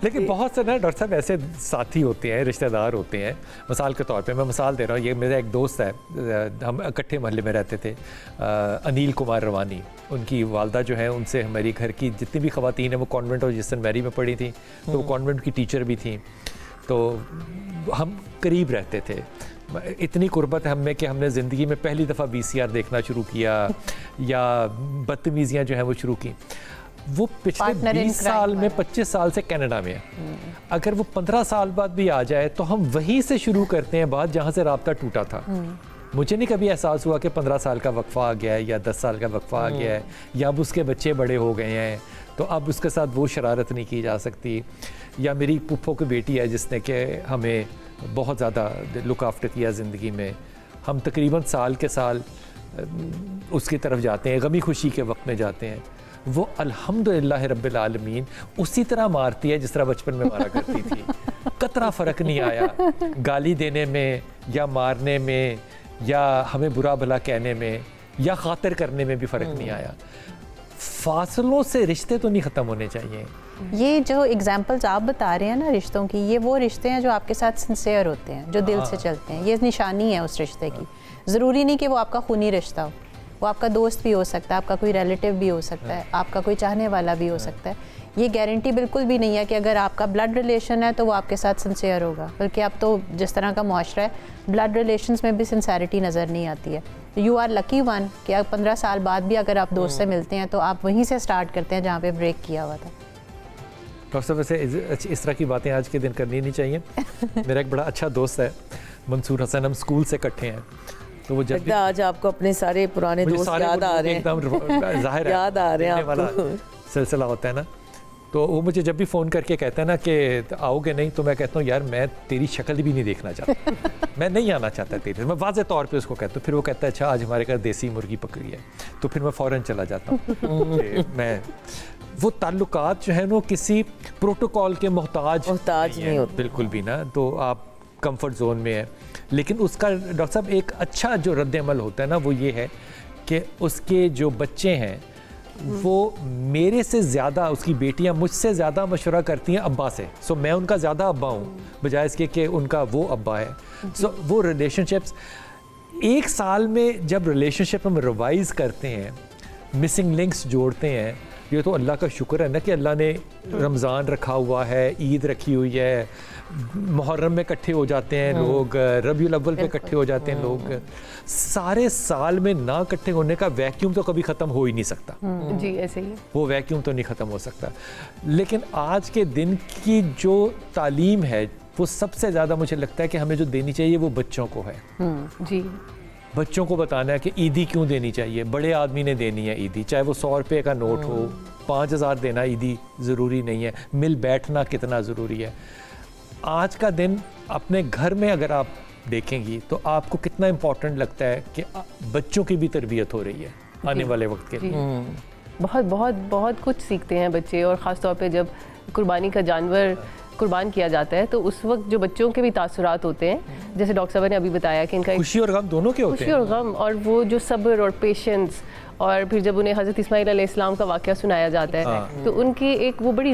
लेकिन बहुत से ना डॉक्टर साहब ऐसे साथी होते हैं, रिश्तेदार होते हैं। मिसाल के तौर पे मैं मिसाल दे रहा हूँ, ये मेरा एक दोस्त है, हम इकट्ठे मोहल्ले में रहते थे, अनिल कुमार रवानी। उनकी वालदा जो है, उनसे हमारी घर की जितनी भी ख़वातीन हैं वो कॉन्वेंट और जिस दिन मैरी में पढ़ी थी, तो वो कॉन्वेंट की टीचर भी थी, तो हम करीब रहते थे। इतनी कुर्बत है हम में कि हमने ज़िंदगी में पहली दफ़ा VCR देखना शुरू किया या बदतमीज़ियाँ जो हैं वो शुरू की। वो पिछले 20 साल में 25 साल से कनाडा में है। अगर वो 15 साल बाद भी आ जाए तो हम वहीं से शुरू करते हैं बात जहाँ से राब्ता टूटा था। मुझे नहीं कभी एहसास हुआ कि 15 साल का वक्फा आ गया है या 10 साल का वक्फा आ गया है या अब उसके बच्चे बड़े हो गए हैं तो अब उसके साथ वो शरारत नहीं की जा सकती। या मेरी पुप्पो की बेटी है जिसने कि हमें बहुत ज़्यादा लुक आफ्टर किया ज़िंदगी में। हम तकरीबन साल के साल उसकी तरफ जाते हैं, गमी खुशी के वक्त में जाते हैं। वो अल्हम्दुलिल्लाह रब्बिल आलमीन उसी तरह मारती है जिस तरह बचपन में मारा करती थी। कतरा फ़र्क नहीं आया गाली देने में या मारने में या हमें बुरा भला कहने में या खातिर करने में भी फ़र्क नहीं आया। फासलों से रिश्ते तो नहीं ख़त्म होने चाहिए। ये जो एग्जाम्पल्स आप बता रहे हैं ना रिश्तों की, ये वो रिश्ते हैं जो आपके साथ सिंसियर होते हैं, जो दिल से चलते हैं। ये निशानी है उस रिश्ते की। ज़रूरी नहीं कि वो आपका खूनी रिश्ता हो, वो आपका दोस्त भी हो सकता है, आपका कोई रिलेटिव भी हो सकता है, आपका कोई चाहने वाला भी हो सकता है। ये गारंटी बिल्कुल भी नहीं है कि अगर आपका ब्लड रिलेशन है तो वो आपके साथ सिंसियर होगा, बल्कि अब तो जिस तरह का मुआशरा है, ब्लड रिलेशंस में भी सिंसेरिटी नज़र नहीं आती है। यू आर लकी वन कि 15 साल बाद भी अगर आप दोस्त से मिलते हैं तो आप वहीं से स्टार्ट करते हैं जहाँ पे ब्रेक किया हुआ था। डॉक्टर साहब वैसे इस तरह की बातें आज के दिन करनी नहीं चाहिए। मेरा एक बड़ा अच्छा दोस्त है मंसूर हसन, हम स्कूल से इकट्ठे हैं। तो वो जब आज आपको अपने सारे पुराने दोस्त याद आ रहे हैं, एकदम जाहिर है याद आ रहे हैं वाला सिलसिला होता है ना। तो वो मुझे जब भी फ़ोन करके कहता है ना कि आओगे नहीं, तो मैं कहता हूँ यार मैं तेरी शक्ल भी नहीं देखना चाहता मैं नहीं आना चाहता तेरे। मैं वाज़े तौर पे उसको कहता हूँ। फिर वो कहता है अच्छा आज हमारे घर देसी मुर्गी पकड़ी है, तो फिर मैं फ़ौरन चला जाता हूँ। मैं वो ताल्लुकात जो है ना किसी प्रोटोकॉल के मोहताज नहीं होते बिल्कुल भी ना। तो आप कंफर्ट जोन में है, लेकिन उसका डॉक्टर साहब एक अच्छा जो रद्द-ए-अमल होता है ना वो ये है कि उसके जो बच्चे हैं वो मेरे से ज़्यादा, उसकी बेटियां मुझसे ज़्यादा मशवरा करती हैं अब्बा से। सो मैं उनका ज़्यादा अब्बा हूँ बजाय इसके कि उनका वो अब्बा है। सो वो रिलेशनशिप्स एक साल में जब रिलेशनशिप हम रिवाइज़ करते हैं, मिसिंग लिंक्स जोड़ते हैं, ये तो अल्लाह का शुक्र है ना कि अल्लाह ने रमज़ान रखा हुआ है, ईद रखी हुई है, मुहर्रम में इकट्ठे हो जाते हैं लोग, रबीउल अव्वल पे इकट्ठे हो जाते हैं लोग। सारे साल में ना इकट्ठे होने का वैक्यूम तो कभी ख़त्म हो ही नहीं सकता। जी ऐसे ही वो वैक्यूम तो नहीं ख़त्म हो सकता। लेकिन आज के दिन की जो तालीम है वो सबसे ज़्यादा मुझे लगता है कि हमें जो देनी चाहिए वो बच्चों को है। जी बच्चों को बताना है कि ईदी क्यों देनी चाहिए। बड़े आदमी ने देनी है ईदी, चाहे वो 100 रुपये का नोट हो, 5000 देना ईदी ज़रूरी नहीं है। मिल बैठना कितना ज़रूरी है। आज का दिन अपने घर में अगर आप देखेंगी तो आपको कितना इम्पोर्टेंट लगता है कि बच्चों की भी तरबियत हो रही है आने वाले वक्त के लिए। बहुत बहुत बहुत कुछ सीखते हैं बच्चे, और ख़ास तौर पे जब कुर्बानी का जानवर कुर्बान किया जाता है तो उस वक्त जो बच्चों के भी तासुरात होते हैं, जैसे डॉक्टर साहब ने अभी बताया कि इनका खुशी और गम दोनों के होते हैं। खुशी और गम, और वो जो सब्र और पेशेंस, और फिर जब उन्हें हज़रत इस्माइल अलैहिस्सलाम का वाक़या सुनाया जाता है तो उनकी एक वो बड़ी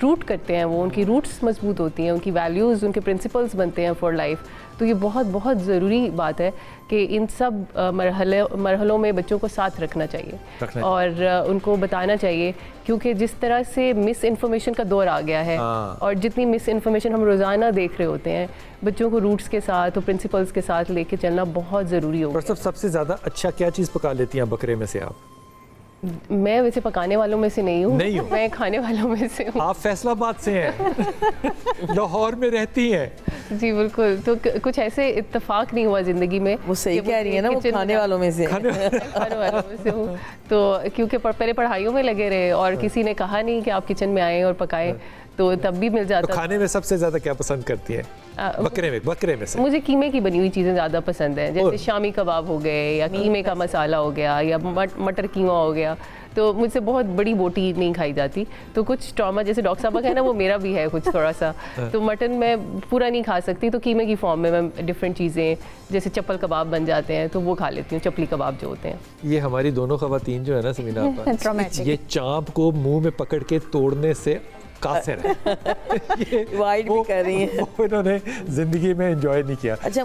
रूट करते हैं, वो उनकी रूट्स मजबूत होती हैं, उनकी वैल्यूज़, उनके प्रिंसिपल्स बनते हैं फॉर लाइफ। तो ये बहुत बहुत ज़रूरी बात है कि इन सब मरहलों में बच्चों को साथ रखना चाहिए और उनको बताना चाहिए, क्योंकि जिस तरह से मिस इन्फॉर्मेशन का दौर आ गया है और जितनी मिस इन्फॉर्मेशन हम रोज़ाना देख रहे होते हैं, बच्चों को रूट्स के साथ और प्रिंसिपल्स के साथ लेके चलना बहुत ज़रूरी होगा। और सबसे ज़्यादा अच्छा क्या चीज़ पका लेती हैं बकरे में से आप? मैं वैसे पकाने वालों में से नहीं हूँ, मैं खाने वालों में से हूँ। आप फैसलाबाद से हैं लाहौर में रहती हैं। जी बिल्कुल। तो कुछ ऐसे इत्तेफाक नहीं हुआ ज़िंदगी में। वो सही कह रही है ना, वो खाने वालों में से खाने वालों में से हूँ। तो क्योंकि पहले पढ़ाइयों में लगे रहे और किसी ने कहा नहीं कि आप किचन में आएँ और पकाएं, तो तब भी मिल जाता। तो खाने में सबसे ज़्यादा क्या पसंद करती है? बकरे में से मुझे कीमे की बनी हुई चीज़ें ज़्यादा पसंद है, जैसे शामी कबाब हो गए या कीमे का मसाला हो गया या मटर कीमा हो गया। तो मुझसे बहुत बड़ी बोटी नहीं खाई जाती, तो कुछ ट्रॉमा जैसे डॉक्टर साहब का है ना, वो मेरा भी है कुछ थोड़ा सा। तो मटन मैं पूरा नहीं खा सकती, तो कीमे की फॉर्म में मैं डिफरेंट चीज़ें जैसे चप्पल कबाब बन जाते हैं तो वो खा लेती हूँ, चपली कबाब जो होते हैं। ये हमारी दोनों ख़वातीन जो है ना समीना आपा, ये चाँप को मुँह में पकड़ के तोड़ने से कासिर है। वाइड भी कर रही हैं। वो इन्होंने ज़िंदगी में एंजॉय नहीं किया। अच्छा,